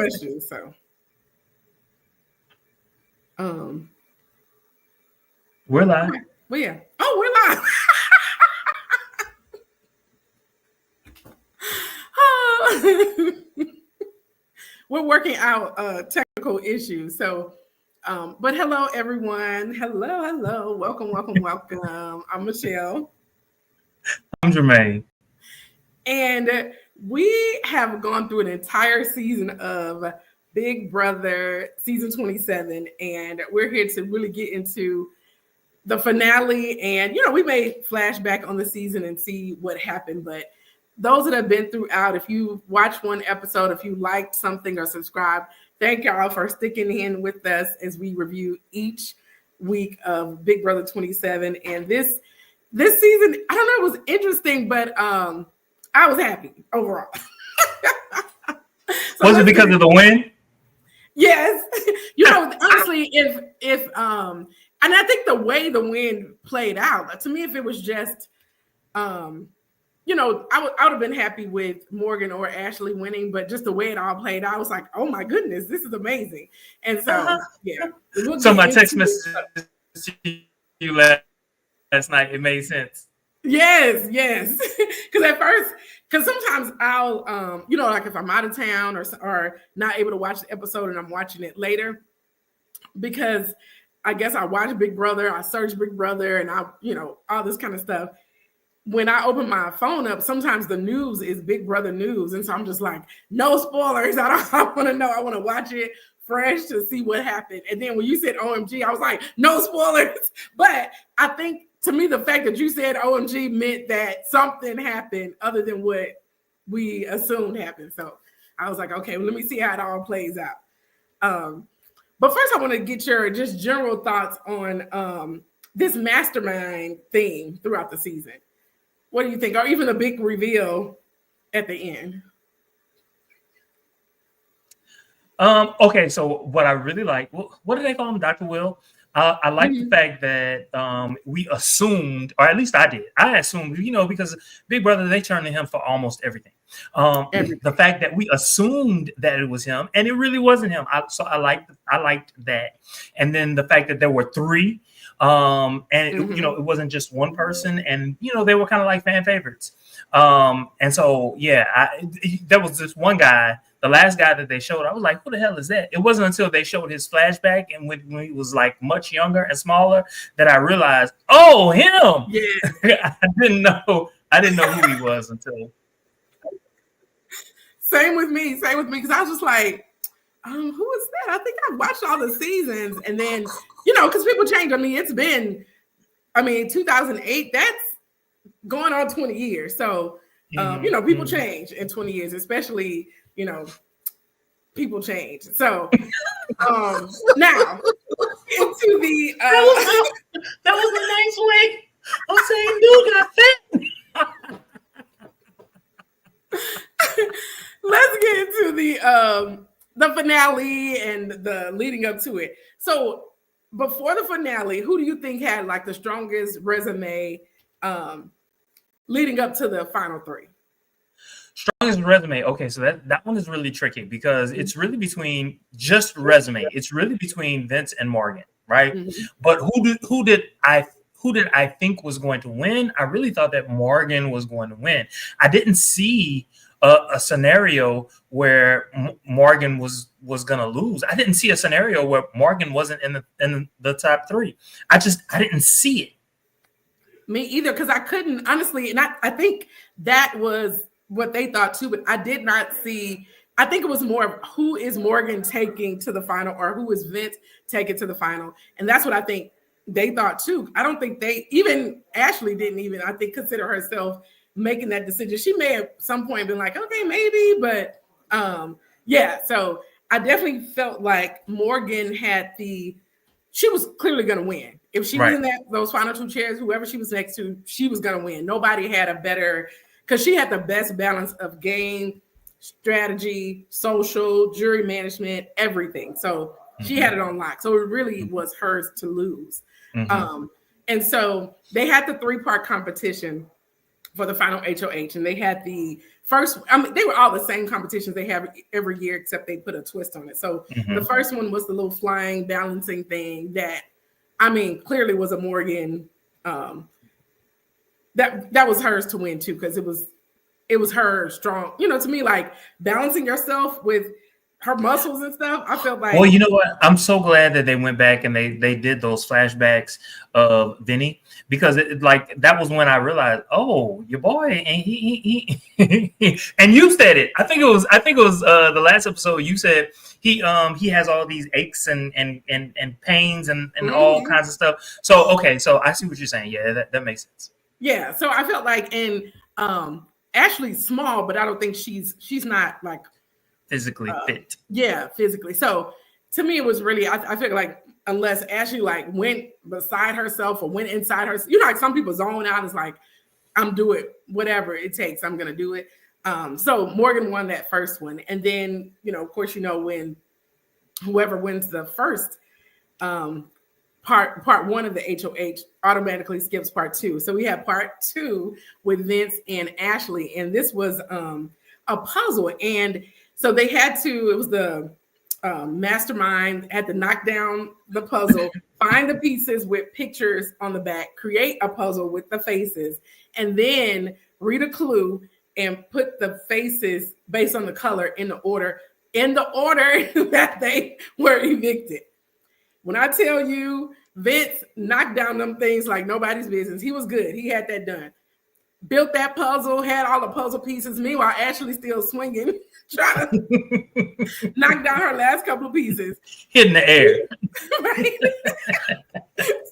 questions. So, we're live. Okay. Well, yeah. Oh, we're live. We're working out technical issues. So, but hello, everyone. Hello. Welcome. I'm Michelle. I'm Jermaine. And we have gone through an entire season of Big Brother season 27. And we're here to really get into the finale. And, we may flashback on the season and see what happened. But those that have been throughout, if you watched one episode, if you liked something or subscribed, thank y'all for sticking in with us as we review each week of Big Brother 27. And this season, I don't know, it was interesting, but I was happy overall. Was it because of the win? Yes. Honestly, if and I think the way the win played out, to me, if it was just I would have been happy with Morgan or Ashley winning, but just the way it all played out, I was like, oh my goodness, this is amazing. And so, yeah. So my text message to you last night, it made sense. Yes. Because at first, sometimes I'll, like if I'm out of town or not able to watch the episode and I'm watching it later, because I guess I watch Big Brother, I search Big Brother, and all this kind of stuff. When I open my phone up, sometimes the news is Big Brother news. And so I'm just like, no spoilers. I want to know. I want to watch it fresh to see what happened. And then when you said OMG, I was like, no spoilers. But I think to me, the fact that you said OMG meant that something happened other than what we assumed happened. So I was like, okay, well, let me see how it all plays out. But first I want to get your just general thoughts on this mastermind theme throughout the season. What do you think? Or even a big reveal at the end? Okay, so what I really like, what do they call him, Dr. Will? I like the fact that we assumed, or at least I did. I assumed, because Big Brother, they turn to him for almost everything. The fact that we assumed that it was him, and it really wasn't him. I liked that. And then the fact that there were three. It wasn't just one person, and they were kind of like fan favorites. And so there was this one guy, the last guy that they showed. I was like, who the hell is that? It wasn't until they showed his flashback and when he was like much younger and smaller that I realized, oh, him. Yeah. I didn't know who he was until. Same with me, because I was just like, who is that? I think I watched all the seasons, and then because people change. I mean, it's been 2008. That's going on 20 years. So people change in 20 years, especially people change. So now into the that was a nice way of saying dude got fat. Let's get into the finale and the leading up to it. So before the finale, who do you think had like the strongest resume leading up to the final three? Strongest resume. Okay, so that one is really tricky because it's really between just resume. It's really between Vince and Morgan, right? Mm-hmm. But who did I think was going to win? I really thought that Morgan was going to win. I didn't see a scenario where Morgan was going to lose. I didn't see a scenario where Morgan wasn't in the top three. I didn't see it. Me either, because I couldn't honestly, and I think that was what they thought too, but I did not see. I think it was more of who is Morgan taking to the final or who is Vince taking to the final, and that's what I think they thought too. I don't think Ashley didn't even, I think, consider herself making that decision. She may have at some point been like, okay, maybe, but so I definitely felt like Morgan she was clearly going to win. If she was in those final two chairs, whoever she was next to, she was going to win. Nobody had a better, because she had the best balance of game, strategy, social, jury management, everything. So she had it on lock. So it really was hers to lose. And so they had the 3-part competition. for the final HOH, and they had the first. I mean, they were all the same competitions they have every year, except they put a twist on it. So the first one was the little flying balancing thing that, I mean, clearly was a Morgan. That was hers to win too, because it was her strong. You know, to me, like balancing yourself with her muscles and stuff. I felt like. Well, you know what? I'm so glad that they went back and they did those flashbacks of Vinny, because like that was when I realized, oh, your boy, and he and you said it. I think it was the last episode. You said he has all these aches and pains and all kinds of stuff. So okay, so I see what you're saying. Yeah, that makes sense. Yeah, so I felt like, and Ashley's small, but I don't think she's not like physically fit. Yeah, physically. So to me, it was really, I feel like unless Ashley like went beside herself or went inside her, you know, like some people zone out. It's like, I'm doing whatever it takes. I'm going to do it. So Morgan won that first one. And then, you know, of course, you know, when whoever wins the first part one of the HOH automatically skips part two. So we have part two with Vince and Ashley. And this was a puzzle. And so they had to, it was the mastermind had to knock down the puzzle, find the pieces with pictures on the back, create a puzzle with the faces, and then read a clue and put the faces based on the color in the order that they were evicted. When I tell you Vince knocked down them things like nobody's business, he was good. He had that done. Built that puzzle, had all the puzzle pieces. Meanwhile, Ashley's still swinging, trying to knock down her last couple of pieces. In the air. Right?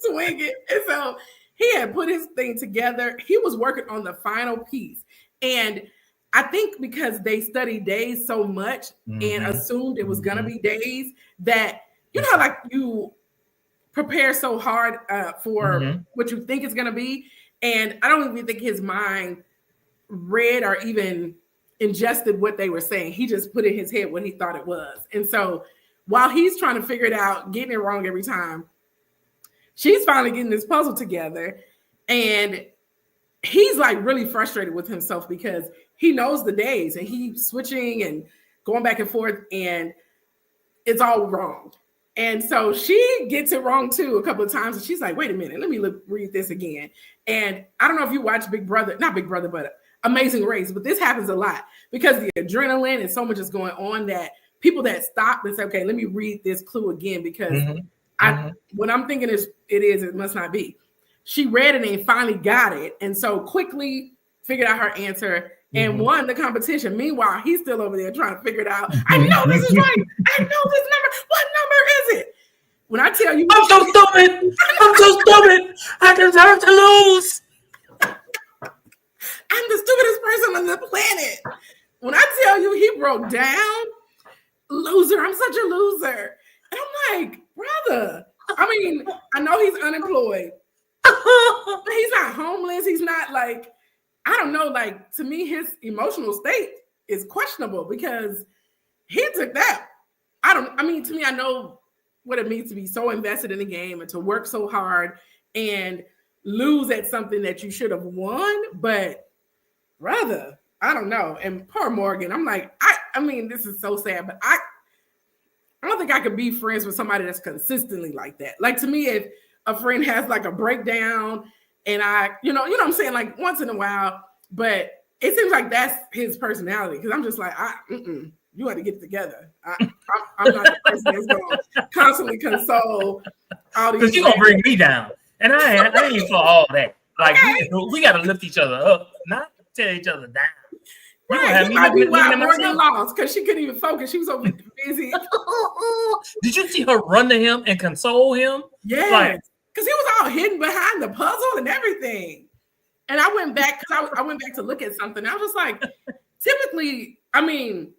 Swinging. And so he had put his thing together. He was working on the final piece. And I think because they studied days so much and assumed it was going to be days, that, you know, like you prepare so hard for what you think it's going to be. And I don't even think his mind read or even ingested what they were saying. He just put in his head what he thought it was. And so while he's trying to figure it out, getting it wrong every time, she's finally getting this puzzle together. And he's like really frustrated with himself because he knows the days and he's switching and going back and forth and it's all wrong. And so she gets it wrong too a couple of times. And she's like, wait a minute, let me read this again. And I don't know if you watch not Big Brother, but Amazing Race, but this happens a lot because the adrenaline and so much is going on that people that stop and say, okay, let me read this clue again because what I'm thinking it must not be. She read it and finally got it. And so quickly figured out her answer and won the competition. Meanwhile, he's still over there trying to figure it out. I know this is right. I know this number. What number is it? When I tell you, I'm so stupid. I'm so stupid. I deserve to lose. I'm the stupidest person on the planet. When I tell you he broke down, loser, I'm such a loser. And I'm like, brother, I mean, I know he's unemployed. But he's not homeless. He's not like, I don't know, like to me, his emotional state is questionable because he took that. To me, I know what it means to be so invested in the game and to work so hard and lose at something that you should have won. But brother, I don't know. And poor Morgan, I'm like, I mean, this is so sad, but I don't think I could be friends with somebody that's consistently like that. Like to me, if a friend has like a breakdown and you know what I'm saying? Like once in a while, but it seems like that's his personality. Cause I'm just like, you got to get it together. I'm not the person that's going to constantly console all these. Cause you're going to bring me down. And I ain't for all that. Like we got to lift each other up, not tear each other down. Right, it might be why Morgan lost because she couldn't even focus. She was so busy. Did you see her run to him and console him? Yeah, because he was all hidden behind the puzzle and everything. And I went back because I went back to look at something. I was just like, typically, I mean,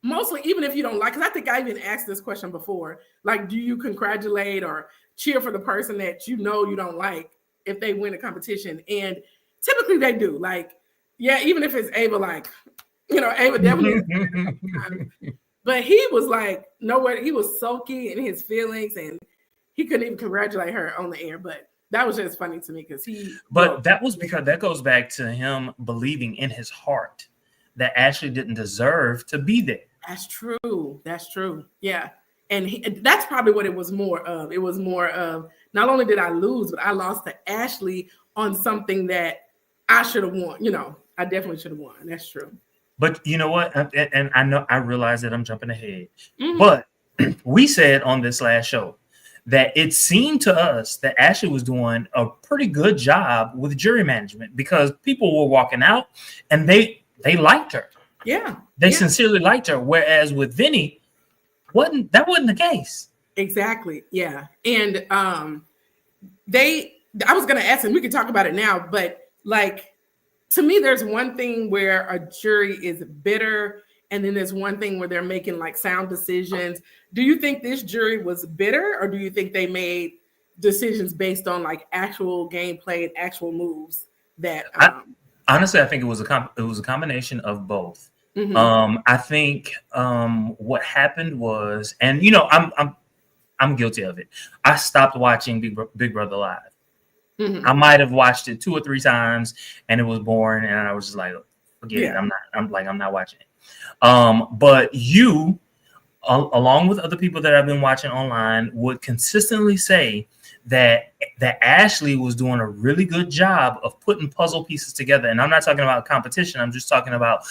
mostly, even if you don't like, because I think I even asked this question before, like, do you congratulate or cheer for the person that you know you don't like if they win a competition? And typically they do. Like, yeah, even if it's Ava, like, you know, Ava definitely. But he was like, nowhere. He was sulky in his feelings, and he couldn't even congratulate her on the air. But That was just funny to me because that was because that goes back to him believing in his heart that Ashley didn't deserve to be there. That's true. That's true. Yeah. And that's probably what it was more of. It was more of, not only did I lose, but I lost to Ashley on something that I should have won. I definitely should have won. That's true. But you know what? And I realize that I'm jumping ahead. Mm-hmm. But we said on this last show that it seemed to us that Ashley was doing a pretty good job with jury management because people were walking out and they liked her. Yeah. They sincerely liked her. Whereas with Vinny, that wasn't the case. Exactly. Yeah. And I was going to ask, and we can talk about it now, but to me, there's one thing where a jury is bitter, and then there's one thing where they're making sound decisions. Do you think this jury was bitter, or do you think they made decisions based on actual gameplay and actual moves that? Honestly, I think it was a combination of both. Mm-hmm. I think what happened was, and I'm guilty of it. I stopped watching Big Brother Live. Mm-hmm. I might have watched it 2 or 3 times, and it was boring, and I was just like, forget it. I'm not watching it. But you, along with other people that I've been watching online, would consistently say that Ashley was doing a really good job of putting puzzle pieces together. And I'm not talking about competition. I'm just talking about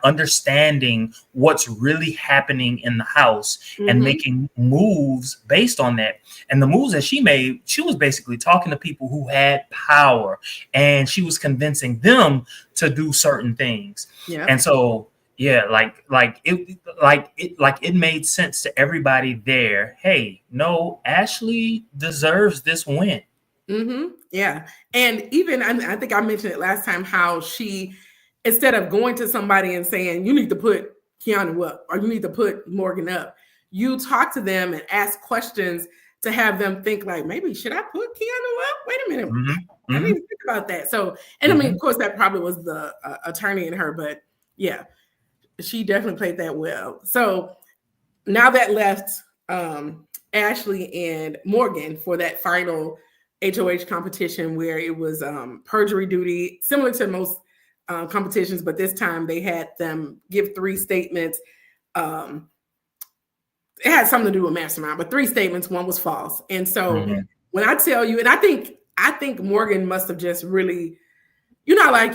understanding what's really happening in the house mm-hmm. and making moves based on that. And the moves that she made, she was basically talking to people who had power, and she was convincing them to do certain things. Yeah. And so, yeah, it made sense to everybody there. Hey, no, Ashley deserves this win. Mm-hmm. Yeah. And even, I think I mentioned it last time, how she, instead of going to somebody and saying, you need to put Keanu up, or you need to put Morgan up, you talk to them and ask questions to have them think maybe, should I put Keanu up? Wait a minute. Mm-hmm. I need to think about that. So, and mm-hmm. I mean, of course, that probably was the attorney in her, but yeah. She definitely played that well. So now that left Ashley and Morgan for that final HOH competition where it was perjury duty, similar to most competitions, but this time they had them give 3 statements. It had something to do with Mastermind, but 3 statements, 1 was false. And so mm-hmm. when I tell you, and I think Morgan must have just really, you're, I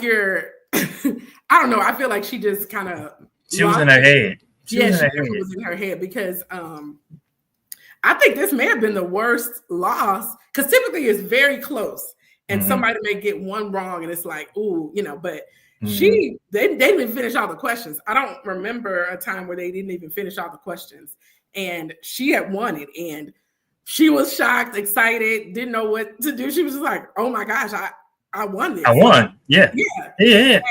don't know. I feel like she just kind of. She was in her head. She was in her head because I think this may have been the worst loss, because typically it's very close and mm-hmm. somebody may get one wrong and it's ooh, but mm-hmm. they didn't even finish all the questions. I don't remember a time where they didn't even finish all the questions, and she had won it, and she was shocked, excited, didn't know what to do. She was just like, oh my gosh, I won this. I won. Yeah. Yeah.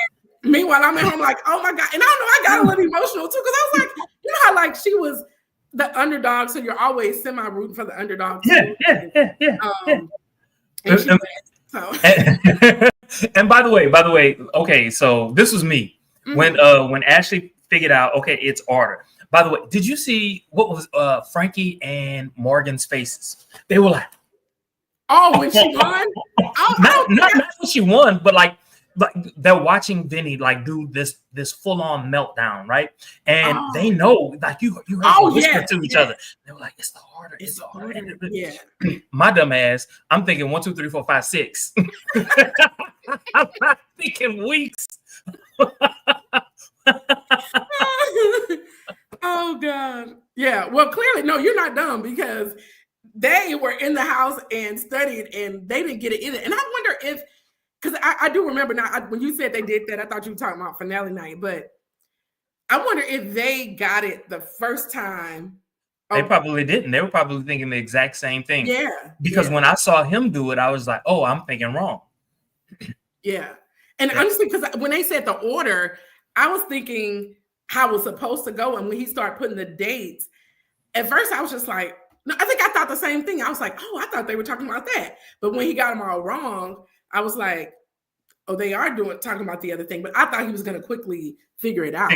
Meanwhile, I'm at home oh my God. And I don't know, I got a little emotional too, because I was how she was the underdog, so you're always semi-rooting for the underdog too. Yeah. And by the way, okay, so this was me. Mm-hmm. When Ashley figured out, okay, it's order. By the way, did you see what was Frankie and Morgan's faces? They were like, oh, when she won? Not when she won, but they're watching Vinny do this full-on meltdown, right? And they know, you heard them whisper to each other. They were like, it's the order, it's the order. Yeah. My dumb ass, I'm thinking 1, 2, 3, 4, 5, 6. I'm not thinking weeks. Oh God. Yeah. Well, clearly, no, you're not dumb, because they were in the house and studied and they didn't get it either. And I wonder if, because I do remember now, when you said they did that, I thought you were talking about finale night, but I wonder if they got it the first time. They probably didn't. They were probably thinking the exact same thing. Yeah. Because when I saw him do it, I was like, oh, I'm thinking wrong. Yeah. And honestly, because when they said the order, I was thinking how it was supposed to go. And when he started putting the dates, at first I was just like, no, I think I thought the same thing. I was like, oh, I thought they were talking about that. But when he got them all wrong, I was like, oh, they are talking about the other thing. But I thought he was going to quickly figure it out.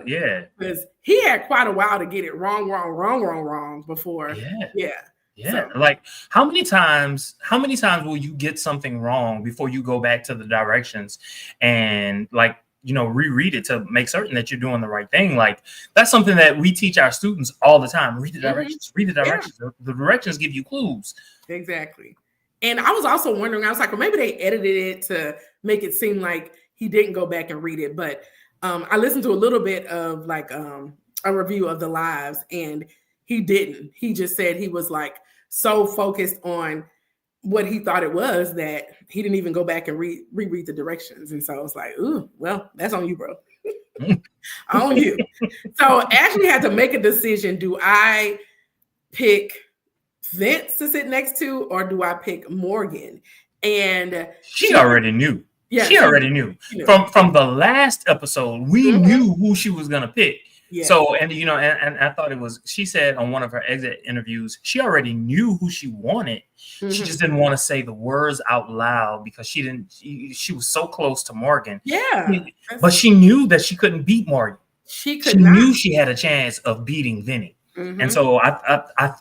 Yeah. Because he had quite a while to get it wrong before. Yeah. Yeah, like how many times will you get something wrong before you go back to the directions and like, you know, reread it to make certain that you're doing the right thing? Like that's something that we teach our students all the time. Read the directions, read the directions. Yeah. The directions give you clues. Exactly. And I was also wondering, I was like, well, maybe they edited it to make it seem like he didn't go back and read it. But I listened to a little bit of like a review of the lives, and he didn't. He just said he was like so focused on what he thought it was that he didn't even go back and reread the directions. And so I was like, ooh, well, that's on you, bro. On you. So Ashley had to make a decision. Do I pick Vince to sit next to, or do I pick Morgan? And she already knew. Yeah, she already knew. From the last episode. We knew who she was gonna pick. Yeah. So, and you know, and I thought it was. She said on one of her exit interviews, she already knew who she wanted. She just didn't want to say the words out loud because she didn't. She was so close to Morgan. Yeah, but she knew that she couldn't beat Morgan. She knew she had a chance of beating Vinny, and so I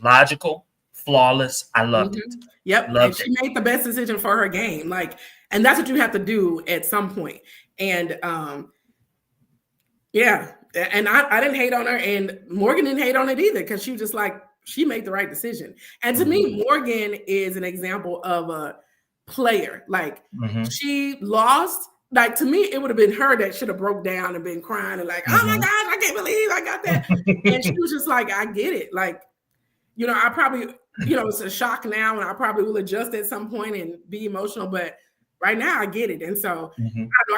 logical, flawless. I loved it. Yep. Loved it. She made the best decision for her game. Like, and that's what you have to do at some point. And yeah. And I didn't hate on her, and Morgan didn't hate on it either, because she was just like, she made the right decision. And to me, Morgan is an example of a player. Like she lost. Like, to me, it would have been her that should have broke down and been crying and like, oh my gosh, I can't believe I got that. And she was just like, I get it. Like, you know, I probably, you know, it's a shock now, and I probably will adjust at some point and be emotional, but right now I get it. And so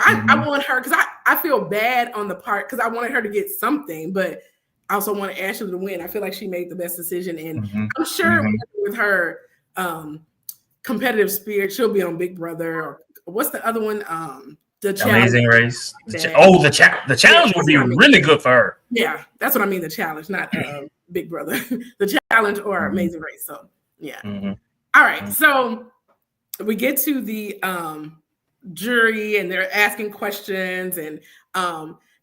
I want her, because I feel bad on the part, because I wanted her to get something, but I also wanted Ashley to win. I feel like she made the best decision, and I'm sure with her competitive spirit, she'll be on Big Brother, or what's the other one? The Amazing Race. The challenge would be really good for her. Yeah, that's what I mean. The challenge, not Big Brother. The challenge or Amazing Race. So yeah. All right. So we get to the jury, and they're asking questions, and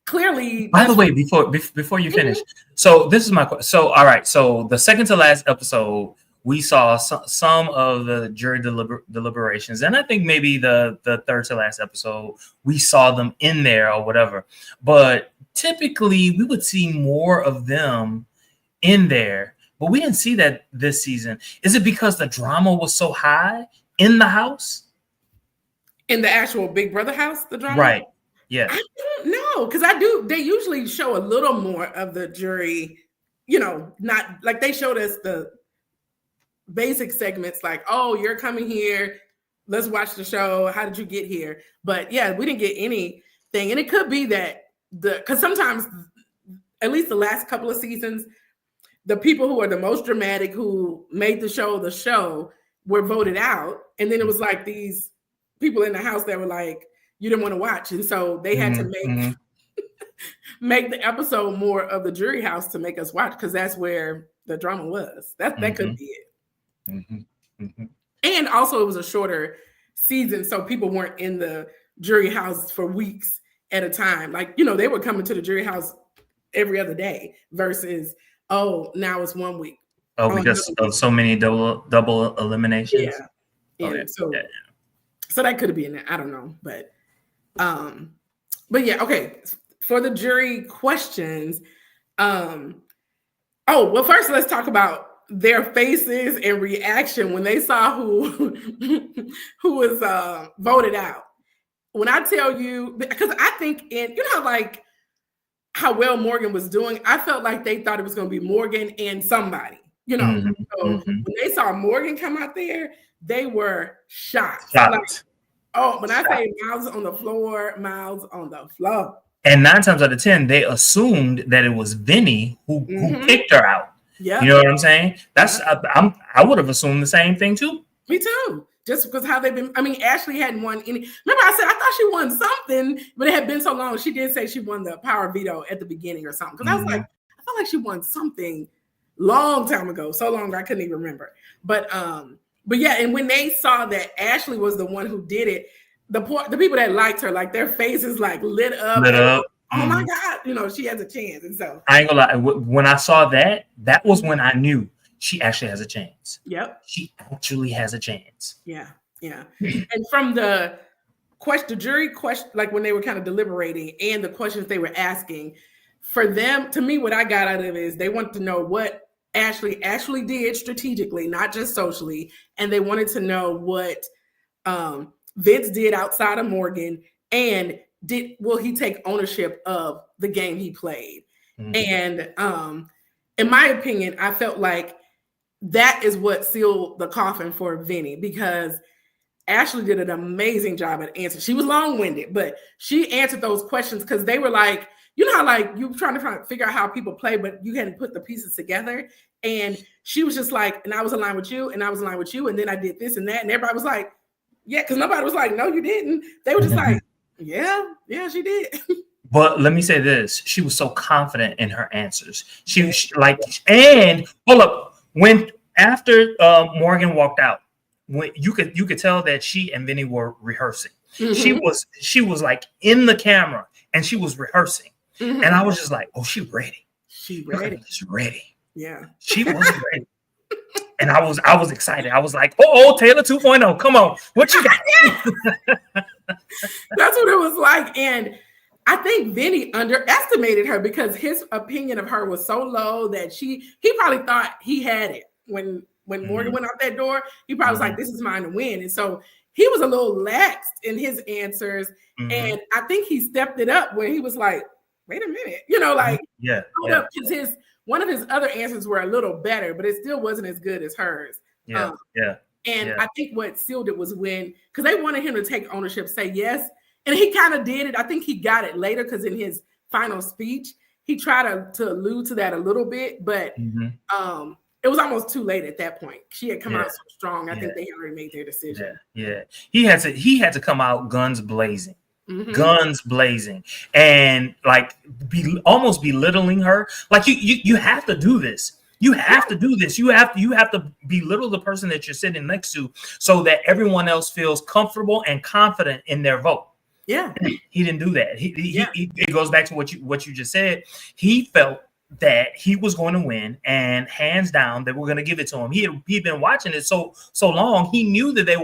clearly. By the way, before you finish, so this is my question. So all right. So the second to last episode, we saw some of the jury deliberations, and I think maybe the third to last episode, we saw them in there or whatever. But typically, we would see more of them in there, but we didn't see that this season. Is it because the drama was so high in the house? In the actual Big Brother house, the drama? Right. Yeah. I don't know, because they usually show a little more of the jury, you know, not like they showed us the basic segments like, oh, you're coming here, let's watch the show, how did you get here? But yeah, we didn't get anything. And it could be that because sometimes, at least the last couple of seasons, the people who are the most dramatic, who made the show were voted out, and then it was like these people in the house that were like, you didn't want to watch, and so they had to make make the episode more of the jury house to make us watch, because that's where the drama was. That could be it. And also it was a shorter season, so people weren't in the jury house for weeks at a time. Like, you know, they were coming to the jury house every other day versus, oh, now it's 1 week. Oh, because of so many double eliminations. Yeah. So that could have been it. I don't know, but yeah, okay. For the jury questions, well, first let's talk about their faces and reaction when they saw who was voted out. When I tell you, because I think you know, like how well Morgan was doing, I felt like they thought it was going to be Morgan and somebody, you know. So when they saw Morgan come out there, they were shocked. Like, oh, when I say mouths on the floor, mouths on the floor. And 9 times out of 10, they assumed that it was Vinny who picked her out. Yeah, you know what I'm saying? That's I would have assumed the same thing too. Me too. Just because how they've been. I mean, Ashley hadn't won any. Remember, I said I thought she won something, but it had been so long. She did say she won the power veto at the beginning or something. Because I was like, I felt like she won something long time ago, so long I couldn't even remember. But yeah, and when they saw that Ashley was the one who did it, the people that liked her, like their faces like lit up. Oh my God, you know, she has a chance. And so I ain't gonna lie. When I saw that was when I knew she actually has a chance. Yep. She actually has a chance. Yeah. Yeah. And from the jury question, like when they were kind of deliberating and the questions they were asking, for them, to me, what I got out of it is they wanted to know what Ashley actually did strategically, not just socially. And they wanted to know what Vince did outside of Morgan, and will he take ownership of the game he played? And in my opinion, I felt like that is what sealed the coffin for Vinny, because Ashley did an amazing job at answering. She was long-winded, but she answered those questions because they were like, you know how like you were trying to figure out how people play, but you hadn't put the pieces together. And she was just like, and I was aligned with you, and I was aligned with you, and then I did this and that, and everybody was like, yeah, because nobody was like, no, you didn't. They were just like, yeah, she did. But let me say this: she was so confident in her answers. She like, and hold up, when after Morgan walked out, when you could tell that she and Vinny were rehearsing. She was like in the camera and she was rehearsing, and I was just like, oh, she's ready. She's ready. Yeah, she was ready. And I was excited. I was like, oh, Taylor 2.0. Come on. What you got? That's what it was like. And I think Vinny underestimated her because his opinion of her was so low that he probably thought he had it. When Morgan went out that door, he probably was like, this is mine to win. And so he was a little laxed in his answers. And I think he stepped it up when he was like, wait a minute, because one of his other answers were a little better, but it still wasn't as good as hers. I think what sealed it was because they wanted him to take ownership, say yes. And he kind of did it. I think he got it later because in his final speech, he tried to allude to that a little bit, but it was almost too late at that point. She had come out so strong. I think they had already made their decision. He had to come out guns blazing. Guns blazing, and like almost belittling her. Like you have to do this. You have to do this. You have to belittle the person that you're sitting next to so that everyone else feels comfortable and confident in their vote. Yeah, he didn't do that. It goes back to what you just said. He felt that he was going to win, and hands down, they were going to give it to him. He'd been watching it so long. He knew that they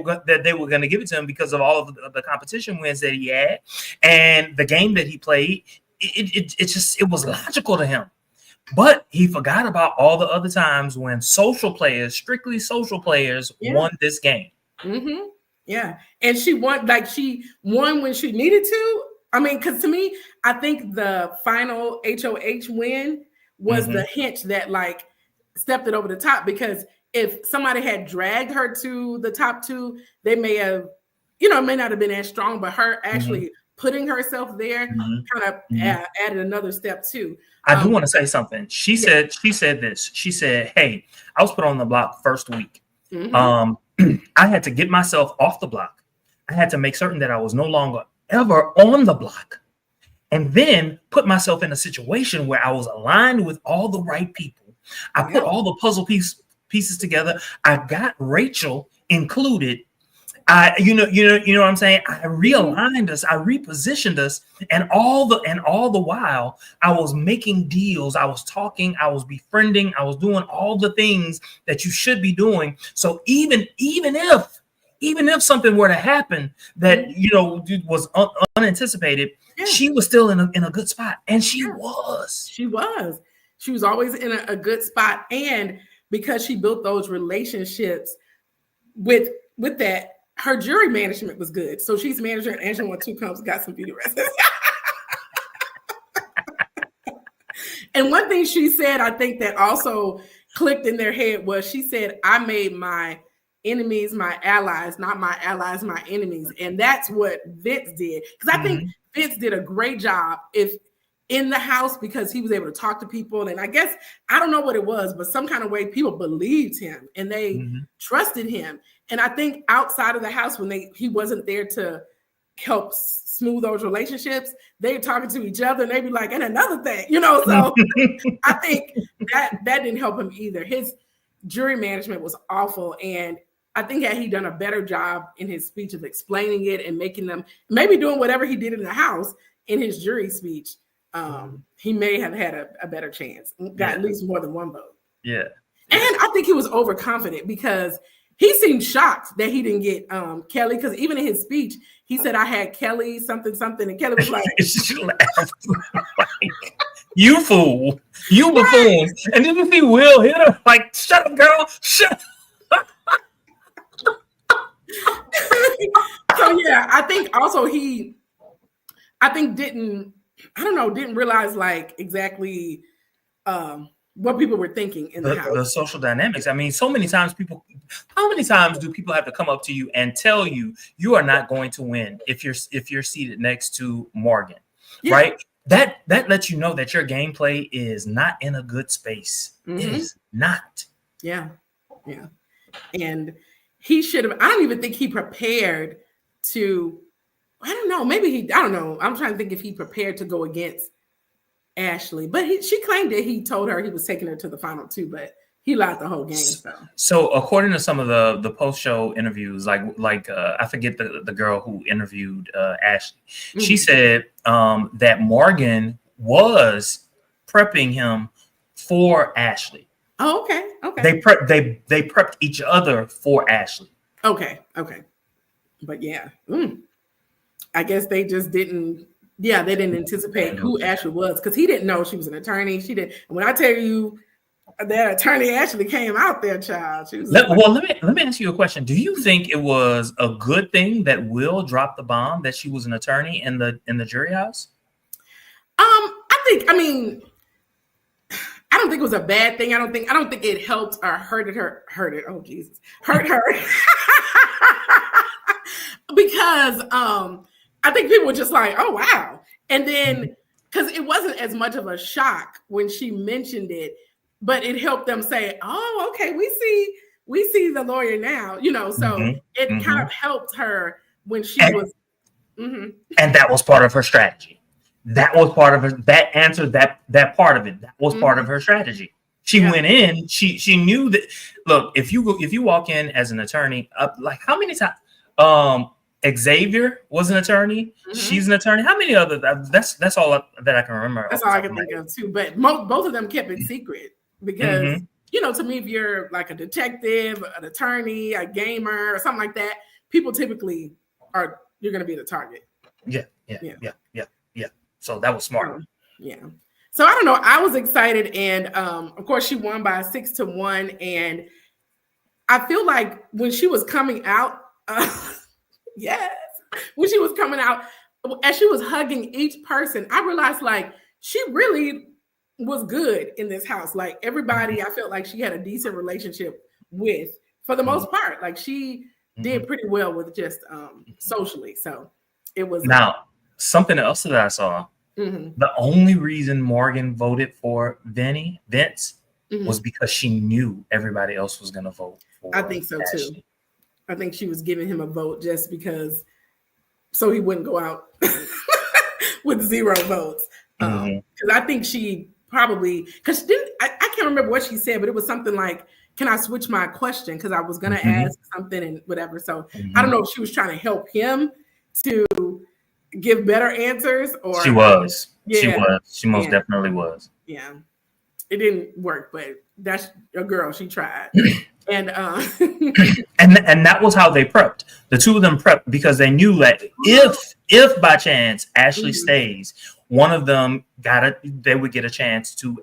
were going to give it to him because of all of the competition wins that he had, and the game that he played. It was logical to him, but he forgot about all the other times when strictly social players, won this game. Yeah, and she won when she needed to. I mean, because to me, I think the final HOH win was the hint that like stepped it over the top, because if somebody had dragged her to the top two, they may have, it may not have been as strong, but her actually putting herself there kind of added another step too. I do want to say something. She said this. She said, hey, I was put on the block first week. I had to get myself off the block. I had to make certain that I was no longer ever on the block, and then put myself in a situation where I was aligned with all the right people. I put all the puzzle pieces together. I got Rachel included. You know what I'm saying? I realigned us. I repositioned us, and all the while I was making deals. I was talking. I was befriending. I was doing all the things that you should be doing. So even if something were to happen that was unanticipated, she was still in a good spot, and she was always in a good spot. And because she built those relationships with that, her jury management was good. So she's manager, and Angela won 2 cups, got some beauty rest. And one thing she said, I think that also clicked in their head, was she said, I made my enemies my allies, not my allies my enemies. And that's what Vince did, because I think Vince did a great job in the house, because he was able to talk to people. And I guess, I don't know what it was, but some kind of way people believed him and they trusted him. And I think outside of the house, when he wasn't there to help smooth those relationships, they're talking to each other and they'd be like, and another thing, so I think that didn't help him either. His jury management was awful. And I think had he done a better job in his speech of explaining it and making them maybe doing whatever he did in the house in his jury speech, he may have had a better chance, got at least more than one vote. Yeah. And I think he was overconfident because he seemed shocked that he didn't get Kelly, because even in his speech, he said, I had Kelly something, and Kelly was like, She laughed. You fool. You buffoon. And then you see Will hit her like, shut up, girl. Shut up. So yeah, I think also didn't realize like exactly what people were thinking in the house. The social dynamics. I mean, so many times how many times do people have to come up to you and tell you you are not going to win if you're seated next to Morgan, right? That lets you know that your gameplay is not in a good space. It is not. Yeah. And he should have, I don't even think he prepared to, I don't know, I don't know. I'm trying to think if he prepared to go against Ashley, but she claimed that he told her he was taking her to the final two, but he lied the whole game. So according to some of the post-show interviews, like I forget the girl who interviewed Ashley, she said that Morgan was prepping him for Ashley. Oh, okay. They prepped each other for Ashley. Okay. But yeah, I guess they just didn't. Yeah, they didn't anticipate who Ashley was because he didn't know she was an attorney. She did. When I tell you that attorney actually came out there, child. She was let me ask you a question. Do you think it was a good thing that Will dropped the bomb that she was an attorney in the jury house? I mean, I don't think it was a bad thing. I don't think it helped or hurt her. Oh Jesus, hurt her. Because I think people were just like, oh wow. And then because it wasn't as much of a shock when she mentioned it, but it helped them say, oh, okay, we see the lawyer now, so it kind of helped her when she was. And that was part of her strategy. That was part of her. That answered that part of it. That was part of her strategy. She went in. She knew that. Look, if you walk in as an attorney, like how many times? Xavier was an attorney. She's an attorney. How many other? That's all that I can remember. That's all I can think of too. But both of them kept it secret because to me, if you're like a detective, an attorney, a gamer, or something like that, people typically you're going to be the target. Yeah. So that was smart. So I don't know. I was excited, and of course, she won by 6-1, and I feel like when she was coming out. Yes. When she was coming out, as she was hugging each person, I realized like she really was good in this house. Like everybody, I felt like she had a decent relationship with, for the most part. Like she did pretty well with just socially. So it was. Now, something else that I saw, the only reason Morgan voted for Vince was because she knew everybody else was going to vote for I think so Ashley. too. I think she was giving him a vote just because, so he wouldn't go out with 0 votes. Because I think she probably, because I can't remember what she said, but it was something like, can I switch my question? Because I was going to ask something and whatever. So I don't know if she was trying to help him to give better answers or. She was. Yeah. She most definitely was. Yeah. It didn't work, but that's a girl. She tried. And and that was how they prepped. The two of them prepped because they knew that if by chance Ashley stays, one of them they would get a chance to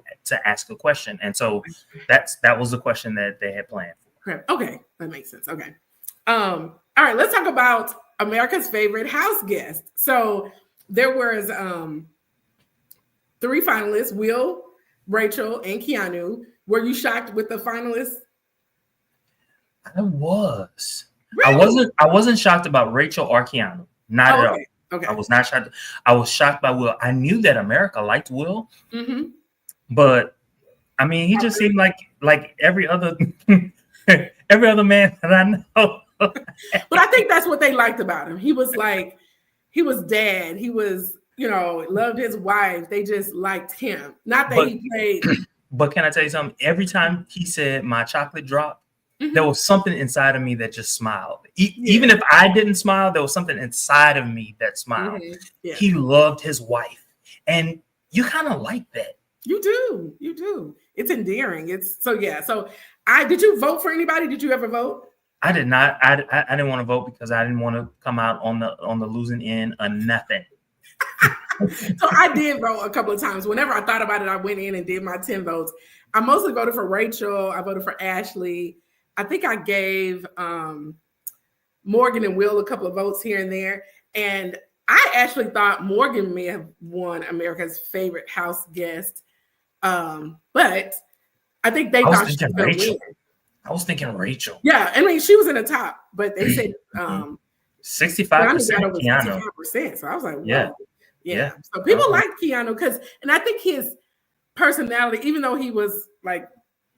ask a question. And so that was the question that they had planned for. Okay, that makes sense. Okay. All right, let's talk about America's favorite house guest. So there was 3 finalists: Will, Rachel, and Keanu. Were you shocked with the finalists? I was. Really? I wasn't shocked about Rachel or Keanu. Not at all. Okay. I was not shocked. I was shocked by Will. I knew that America liked Will, but I mean, he just seemed like every other man that I know. But I think that's what they liked about him. He was dad. He was, loved his wife. They just liked him. Not that he played. But can I tell you something? Every time he said my chocolate drop, there was something inside of me that just smiled. Even if I didn't smile, there was something inside of me that smiled. He loved his wife. And you kind of like that. You do. It's endearing. It's so yeah. So did you vote for anybody? Did you ever vote? I did not. I didn't want to vote because I didn't want to come out on the losing end of nothing. So I did vote a couple of times. Whenever I thought about it, I went in and did my 10 votes. I mostly voted for Rachel. I voted for Ashley. I think I gave Morgan and Will a couple of votes here and there. And I actually thought Morgan may have won America's Favorite House Guest. But I think they thought she was going to win. I was thinking Rachel. Yeah, I mean, she was in the top, but they said 65% Keanu. 65%. So I was like, whoa. Yeah. So people like Keanu because, and I think his personality, even though he was like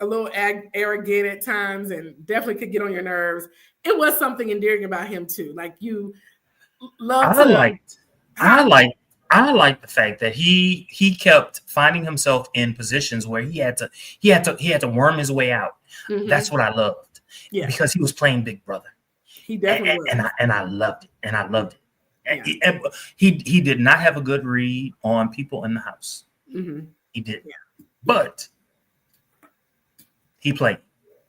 a little arrogant at times and definitely could get on your nerves, it was something endearing about him too. Like you love. I like the fact that he kept finding himself in positions where he had to worm his way out. Mm-hmm. That's what I loved. Yeah, because he was playing Big Brother. He definitely was. And I loved it. Yeah. He did not have a good read on people in the house. Mm-hmm. He did, but he played.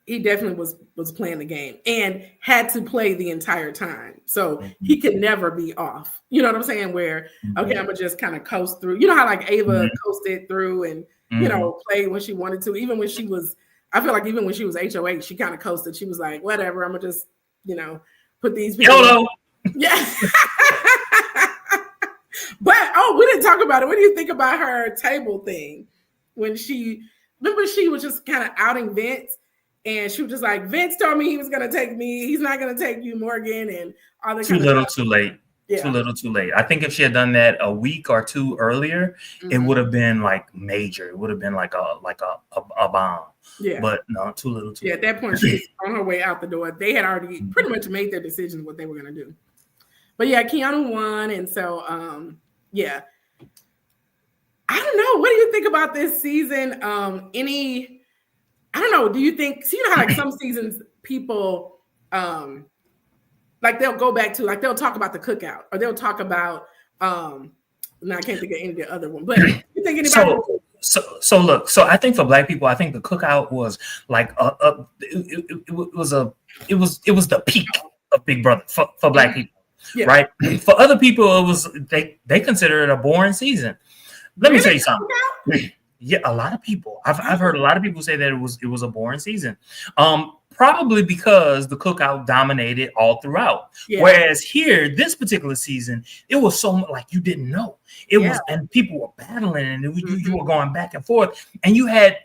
He definitely was playing the game and had to play the entire time. So he could never be off. You know what I'm saying? Where, okay, I'm going to just kind of coast through. You know how like Ava coasted through and, you know, played when she wanted to. Even when she was, I feel like even when she was HOH, she kind of coasted. She was like, whatever, I'm going to just, you know, put these people. YOLO. Yeah. But, we didn't talk about it. What do you think about her table thing? When remember she was just kind of outing Vince and she was just like, Vince told me he was going to take me. He's not going to take you, Morgan, and all that. Too little, too late. Yeah. Too little, too late. I think if she had done that a week or two earlier, it would have been like major. It would have been like a bomb. Yeah. But no, too little, too late. At that point, she was on her way out the door. They had already pretty much made their decisions what they were going to do. But yeah, Keanu won. And so, yeah. I don't know. What do you think about this season? I don't know. Do you think, you know how like some seasons people, like they'll go back to, like they'll talk about the cookout or they'll talk about, now I can't think of any of the other one, but you think anybody? So look, so I think for Black people, I think the cookout was like, it was the peak of Big Brother for Black people. Yeah. Right. For other people, it was they consider it a boring season. Let me tell you something. Yeah, a lot of people. I've heard a lot of people say that it was a boring season. Probably because the cookout dominated all throughout. Yeah. Whereas here, this particular season, it was so much like you didn't know. It was, and people were battling, and you were going back and forth, and you had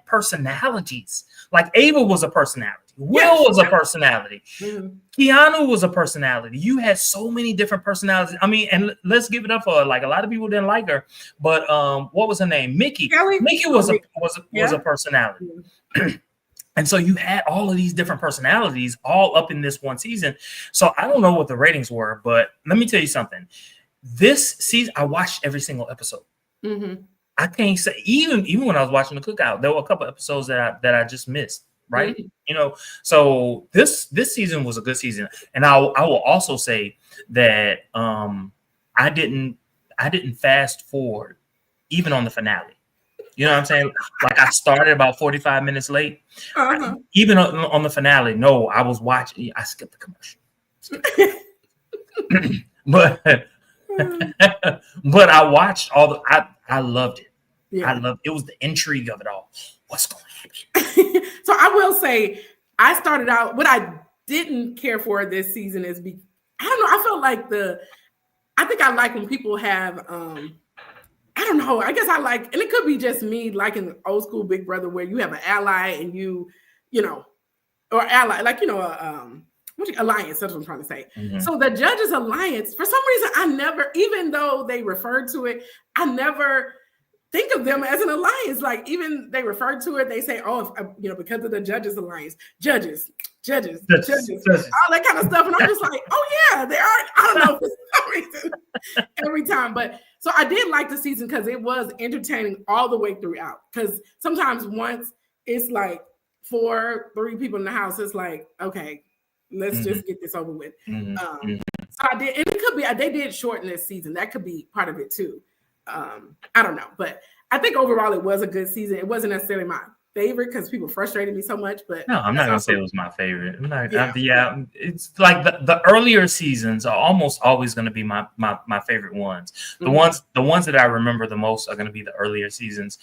personalities. Like Ava was a personality. Will was a personality. Keanu was a personality. You had so many different personalities. I mean, and let's give it up for like a lot of people didn't like her, but what was her name? Mickey. Mickey was a personality. And so you had all of these different personalities all up in this one season. So I don't know what the ratings were, but let me tell you something. This season, I watched every single episode. Mm-hmm. I can't say even when I was watching the cookout, there were a couple episodes that I just missed. Right. Mm-hmm. You know, so this season was a good season. And I will also say that I didn't fast forward even on the finale. You know what I'm saying? Like I started about 45 minutes late. Even on the finale, no, I was watching. I skipped the commercial. but I watched all the. I loved it. Yeah. I loved it. It was the intrigue of it all. What's going to happen? So I will say, I started out. What I didn't care for this season is I don't know. I felt like I think I like when people have. I don't know. I guess I like, and it could be just me liking the old school Big Brother where you have an ally and you know, or ally, like, you know, alliance. That's what I'm trying to say. Mm-hmm. So the Judges Alliance, for some reason, I never, even though they referred to it, I never think of them as an alliance. Like even they refer to it, they say, oh, you know, because of the Judges Alliance, judges, all that kind of stuff. And I'm just like, oh yeah, they are. I don't know for some reason every time. But so I did like the season because it was entertaining all the way throughout. Because sometimes once it's like 3 people in the house, it's like, okay, let's just get this over with. So I did, and it could be, they did shorten this season. That could be part of it too. I don't know, but I think overall it was a good season. It wasn't necessarily my favorite because people frustrated me so much, but no, I'm not gonna say it was my favorite. I'm not. Yeah. It's like the earlier seasons are almost always going to be my favorite ones. The ones that I remember the most are going to be the earlier seasons.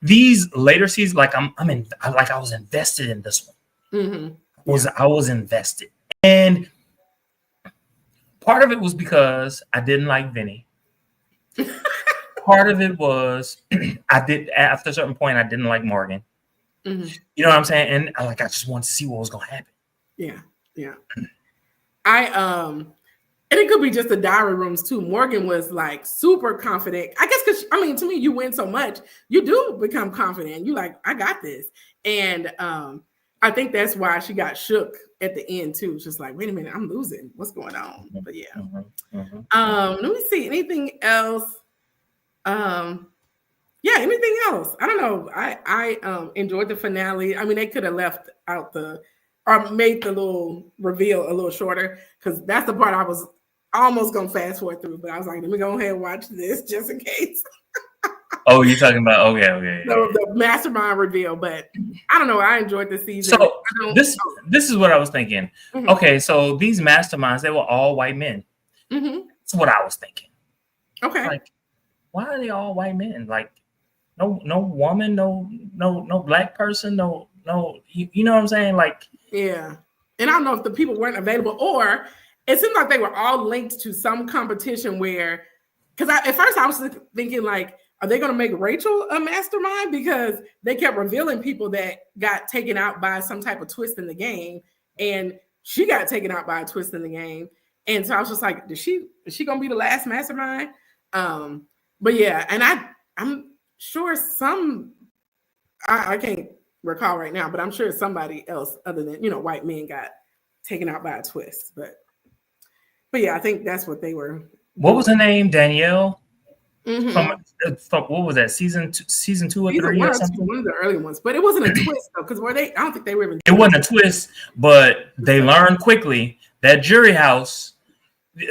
These later seasons, like I was invested in this one. I was invested, and part of it was because I didn't like Vinny. Part of it was after a certain point I didn't like Morgan. You know what I'm saying? And I just wanted to see what was gonna happen. Yeah. And it could be just the diary rooms too. Morgan was like super confident. I guess because to me, you win so much, you do become confident. You like, I got this. And I think that's why she got shook at the end too. It's just like, wait a minute, I'm losing. What's going on? But yeah. Let me see. Anything else? Yeah, anything else? I don't know. I enjoyed the finale. I mean, they could have left out or made the little reveal a little shorter because that's the part I was almost gonna fast forward through, but I was like, let me go ahead and watch this just in case. Oh, you're talking about okay. The mastermind reveal, but I don't know. I enjoyed the season. So this is what I was thinking. Okay, so these masterminds, they were all white men. That's what I was thinking. Okay, like, why are they all white men? Like, no woman, no black person, no, you know what I'm saying? Like, yeah. And I don't know if the people weren't available or it seemed like they were all linked to some competition where, because at first I was thinking like, are they going to make Rachel a mastermind? Because they kept revealing people that got taken out by some type of twist in the game. And she got taken out by a twist in the game. And so I was just like, is she going to be the last mastermind? But yeah, and I'm sure I can't recall right now, but I'm sure somebody else other than, white men got taken out by a twist. But yeah, I think that's what they were. What was her name? Danielle? From what was that, season 2 or 3 or something? One of the early ones, but it wasn't a twist though, because I don't think they were even. It wasn't a twist, but they learned quickly that jury house.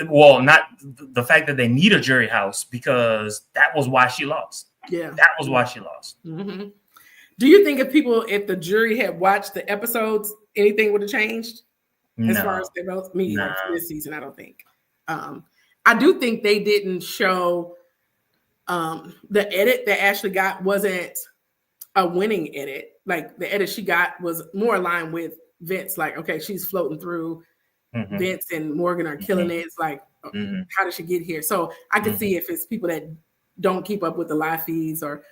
Well, not the fact that they need a jury house, because that was why she lost. Yeah, that was why she lost. Do you think if the jury had watched the episodes, anything would have changed? As far as their votes, this season, I don't think. I do think they didn't show the edit that Ashley got wasn't a winning edit. Like the edit she got was more aligned with Vince. Like, okay, she's floating through. Vince and Morgan are killing it. It's like, how did she get here? So I could see if it's people that don't keep up with the live feeds, or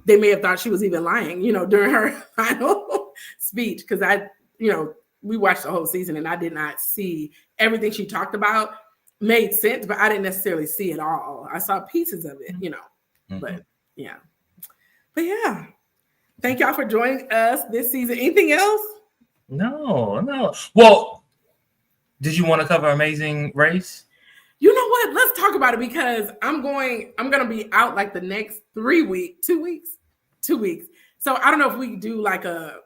they may have thought she was even lying, during her final speech. Because we watched the whole season and I did not see everything she talked about made sense, but I didn't necessarily see it all. I saw pieces of it, but yeah. But yeah, thank y'all for joining us this season. Anything else? No. Well, did you want to cover Amazing Race? You know what? Let's talk about it, because I'm going to be out like the next 2 weeks. So I don't know if we do like a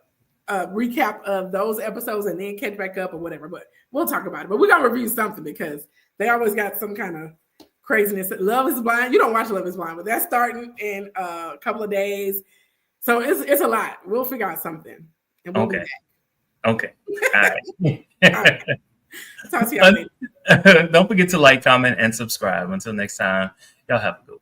recap of those episodes and then catch back up or whatever, but we'll talk about it. But we're going to review something because they always got some kind of craziness. Love is Blind. You don't watch Love is Blind, but that's starting in a couple of days. So it's a lot. We'll figure out something. And we'll okay. All right. All right. Talk to y'all later. Don't forget to like, comment, and subscribe. Until next time, y'all have a good one.